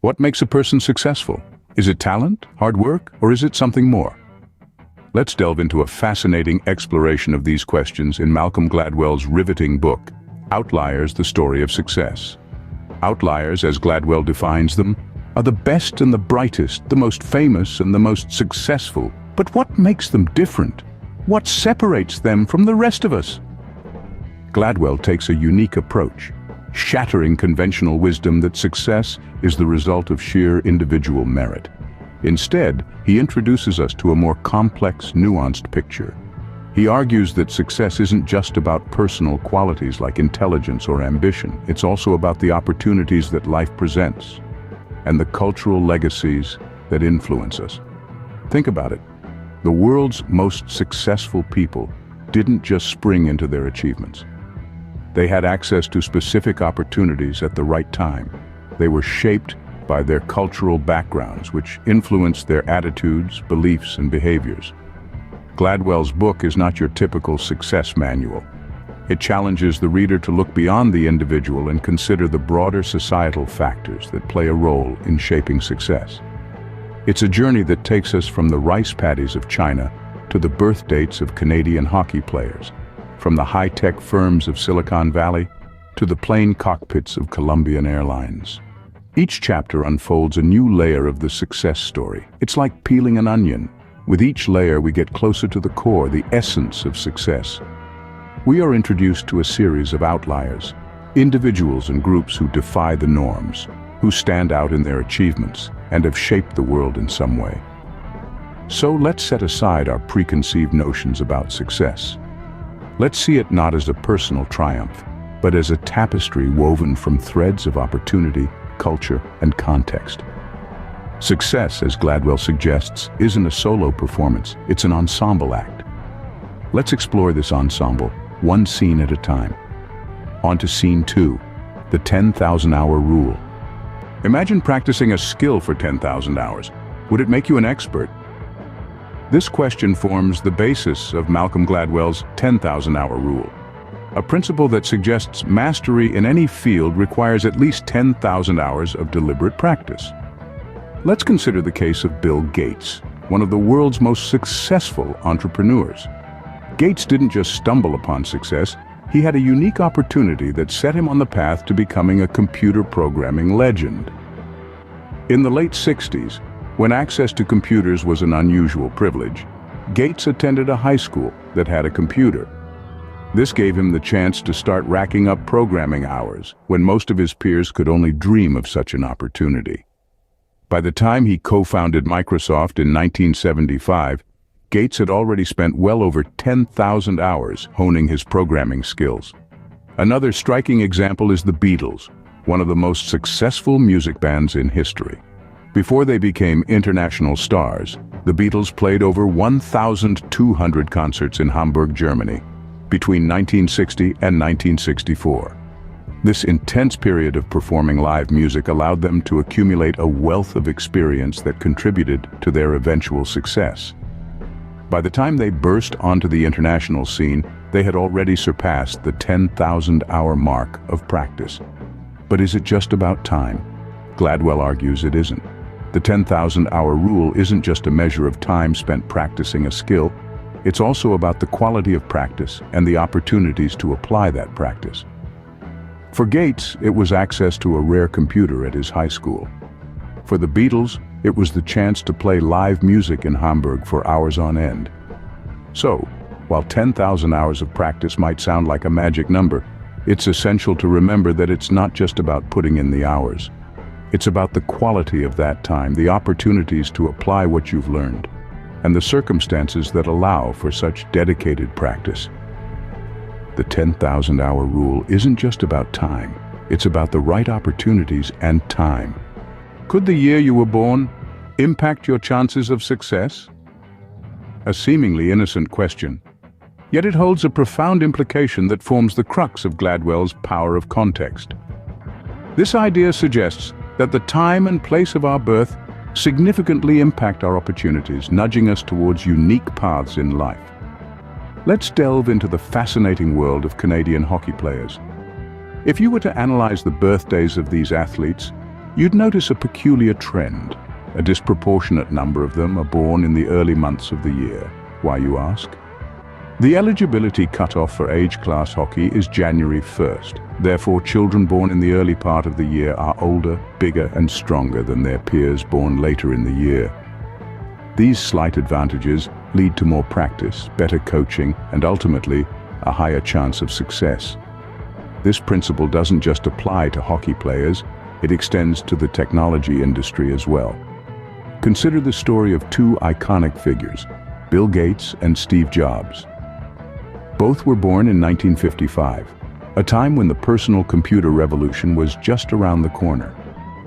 What makes a person successful? Is it talent, hard work, or is it something more? Let's delve into a fascinating exploration of these questions in Malcolm Gladwell's riveting book, Outliers, the Story of Success. Outliers, as Gladwell defines them, are the best and the brightest, the most famous and the most successful. But what makes them different? What separates them from the rest of us? Gladwell takes a unique approach, shattering conventional wisdom that success is the result of sheer individual merit. Instead, he introduces us to a more complex, nuanced picture. He argues that success isn't just about personal qualities like intelligence or ambition. It's also about the opportunities that life presents and the cultural legacies that influence us. Think about it. The world's most successful people didn't just spring into their achievements. They had access to specific opportunities at the right time. They were shaped by their cultural backgrounds, which influenced their attitudes, beliefs, and behaviors. Gladwell's book is not your typical success manual. It challenges the reader to look beyond the individual and consider the broader societal factors that play a role in shaping success. It's a journey that takes us from the rice paddies of China to the birth dates of Canadian hockey players, from the high-tech firms of Silicon Valley to the plane cockpits of Colombian Airlines. Each chapter unfolds a new layer of the success story. It's like peeling an onion. With each layer, we get closer to the core, the essence of success. We are introduced to a series of outliers, individuals and groups who defy the norms, who stand out in their achievements and have shaped the world in some way. So let's set aside our preconceived notions about success. Let's see it not as a personal triumph, but as a tapestry woven from threads of opportunity, culture, and context. Success, as Gladwell suggests, isn't a solo performance, it's an ensemble act. Let's explore this ensemble, one scene at a time. On to scene 2, the 10,000-hour rule. Imagine practicing a skill for 10,000 hours. Would it make you an expert? This question forms the basis of Malcolm Gladwell's 10,000-hour rule, a principle that suggests mastery in any field requires at least 10,000 hours of deliberate practice. Let's consider the case of Bill Gates, one of the world's most successful entrepreneurs. Gates didn't just stumble upon success, he had a unique opportunity that set him on the path to becoming a computer programming legend. In the late 60s, when access to computers was an unusual privilege, Gates attended a high school that had a computer. This gave him the chance to start racking up programming hours when most of his peers could only dream of such an opportunity. By the time he co-founded Microsoft in 1975, Gates had already spent well over 10,000 hours honing his programming skills. Another striking example is the Beatles, one of the most successful music bands in history. Before they became international stars, the Beatles played over 1,200 concerts in Hamburg, Germany, between 1960 and 1964. This intense period of performing live music allowed them to accumulate a wealth of experience that contributed to their eventual success. By the time they burst onto the international scene, they had already surpassed the 10,000-hour mark of practice. But is it just about time? Gladwell argues it isn't. The 10,000-hour rule isn't just a measure of time spent practicing a skill, it's also about the quality of practice and the opportunities to apply that practice. For Gates, it was access to a rare computer at his high school. For the Beatles, it was the chance to play live music in Hamburg for hours on end. So, while 10,000 hours of practice might sound like a magic number, it's essential to remember that it's not just about putting in the hours. It's about the quality of that time, the opportunities to apply what you've learned, and the circumstances that allow for such dedicated practice. The 10,000-hour rule isn't just about time, it's about the right opportunities and time. Could the year you were born impact your chances of success? A seemingly innocent question, yet it holds a profound implication that forms the crux of Gladwell's power of context. This idea suggests that the time and place of our birth significantly impact our opportunities, nudging us towards unique paths in life. Let's delve into the fascinating world of Canadian hockey players. If you were to analyze the birthdays of these athletes, you'd notice a peculiar trend. A disproportionate number of them are born in the early months of the year. Why, you ask? The eligibility cutoff for age-class hockey is January 1st. Therefore, children born in the early part of the year are older, bigger, and stronger than their peers born later in the year. These slight advantages lead to more practice, better coaching, and ultimately, a higher chance of success. This principle doesn't just apply to hockey players, it extends to the technology industry as well. Consider the story of two iconic figures, Bill Gates and Steve Jobs. Both were born in 1955, a time when the personal computer revolution was just around the corner.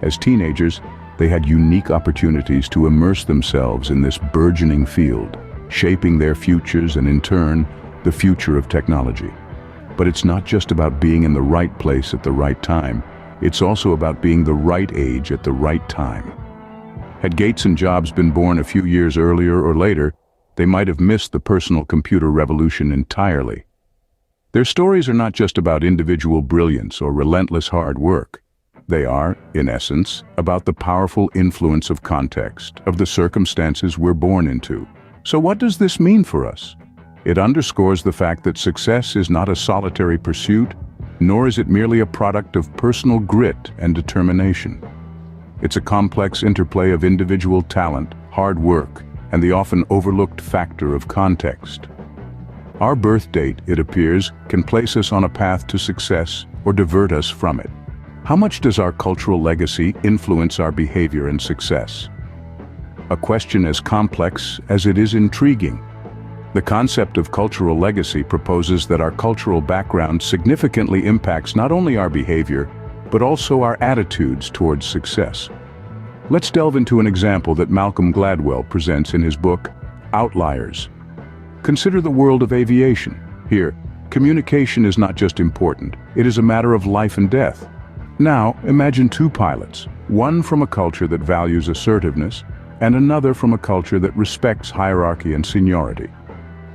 As teenagers, they had unique opportunities to immerse themselves in this burgeoning field, shaping their futures and in turn, the future of technology. But it's not just about being in the right place at the right time, it's also about being the right age at the right time. Had Gates and Jobs been born a few years earlier or later, they might have missed the personal computer revolution entirely. Their stories are not just about individual brilliance or relentless hard work. They are, in essence, about the powerful influence of context, of the circumstances we're born into. So what does this mean for us? It underscores the fact that success is not a solitary pursuit, nor is it merely a product of personal grit and determination. It's a complex interplay of individual talent, hard work, and the often overlooked factor of context. Our birth date, it appears, can place us on a path to success or divert us from it. How much does our cultural legacy influence our behavior and success? A question as complex as it is intriguing. The concept of cultural legacy proposes that our cultural background significantly impacts not only our behavior, but also our attitudes towards success. Let's delve into an example that Malcolm Gladwell presents in his book, Outliers. Consider the world of aviation. Here, communication is not just important, it is a matter of life and death. Now, imagine two pilots, one from a culture that values assertiveness, and another from a culture that respects hierarchy and seniority.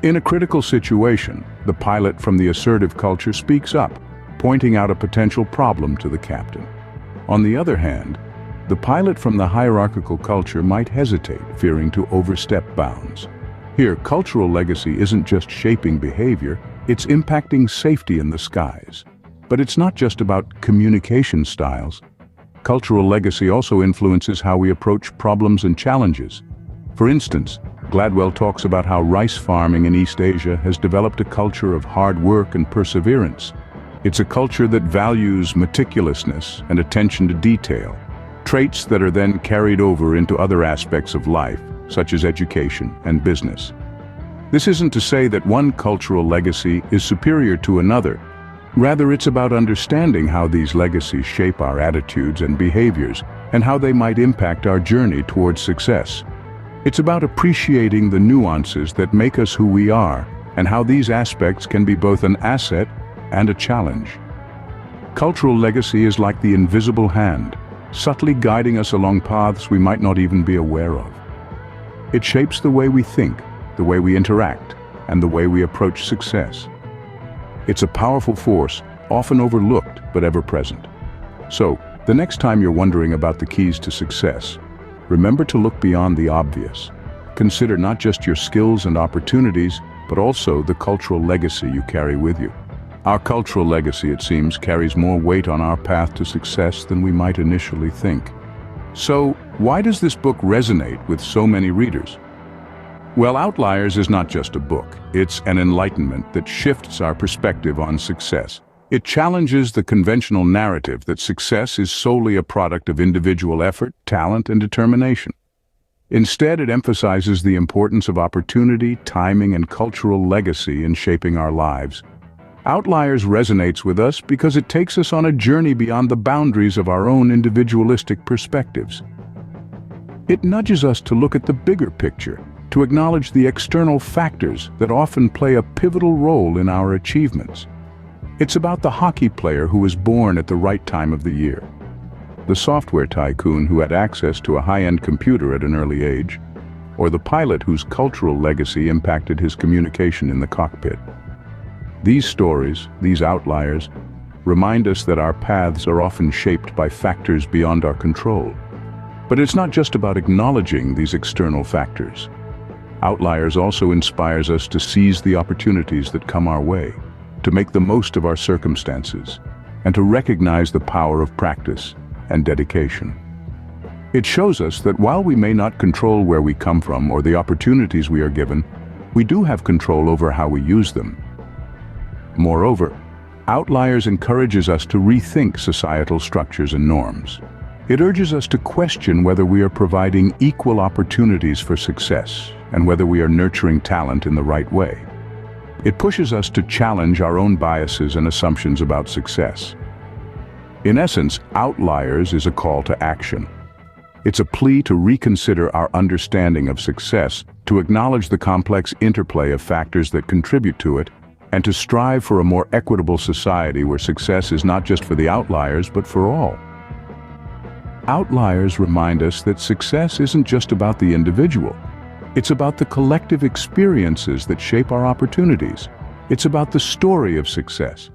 In a critical situation, the pilot from the assertive culture speaks up, pointing out a potential problem to the captain. On the other hand, the pilot from the hierarchical culture might hesitate, fearing to overstep bounds. Here, cultural legacy isn't just shaping behavior, it's impacting safety in the skies. But it's not just about communication styles. Cultural legacy also influences how we approach problems and challenges. For instance, Gladwell talks about how rice farming in East Asia has developed a culture of hard work and perseverance. It's a culture that values meticulousness and attention to detail, traits that are then carried over into other aspects of life, such as education and business. This isn't to say that one cultural legacy is superior to another. Rather, it's about understanding how these legacies shape our attitudes and behaviors, and how they might impact our journey towards success. It's about appreciating the nuances that make us who we are, and how these aspects can be both an asset and a challenge. Cultural legacy is like the invisible hand, subtly guiding us along paths we might not even be aware of. It shapes the way we think, the way we interact, and the way we approach success. It's a powerful force, often overlooked but ever present. So, the next time you're wondering about the keys to success, remember to look beyond the obvious. Consider not just your skills and opportunities, but also the cultural legacy you carry with you. Our cultural legacy, it seems, carries more weight on our path to success than we might initially think. So, why does this book resonate with so many readers? Well, Outliers is not just a book. It's an enlightenment that shifts our perspective on success. It challenges the conventional narrative that success is solely a product of individual effort, talent, and determination. Instead, it emphasizes the importance of opportunity, timing, and cultural legacy in shaping our lives. Outliers resonates with us because it takes us on a journey beyond the boundaries of our own individualistic perspectives. It nudges us to look at the bigger picture, to acknowledge the external factors that often play a pivotal role in our achievements. It's about the hockey player who was born at the right time of the year, the software tycoon who had access to a high-end computer at an early age, or the pilot whose cultural legacy impacted his communication in the cockpit. These stories, these outliers, remind us that our paths are often shaped by factors beyond our control. But it's not just about acknowledging these external factors. Outliers also inspires us to seize the opportunities that come our way, to make the most of our circumstances, and to recognize the power of practice and dedication. It shows us that while we may not control where we come from or the opportunities we are given, we do have control over how we use them. Moreover, Outliers encourages us to rethink societal structures and norms. It urges us to question whether we are providing equal opportunities for success and whether we are nurturing talent in the right way. It pushes us to challenge our own biases and assumptions about success. In essence, Outliers is a call to action. It's a plea to reconsider our understanding of success, to acknowledge the complex interplay of factors that contribute to it, and to strive for a more equitable society where success is not just for the outliers, but for all. Outliers remind us that success isn't just about the individual. It's about the collective experiences that shape our opportunities. It's about the story of success,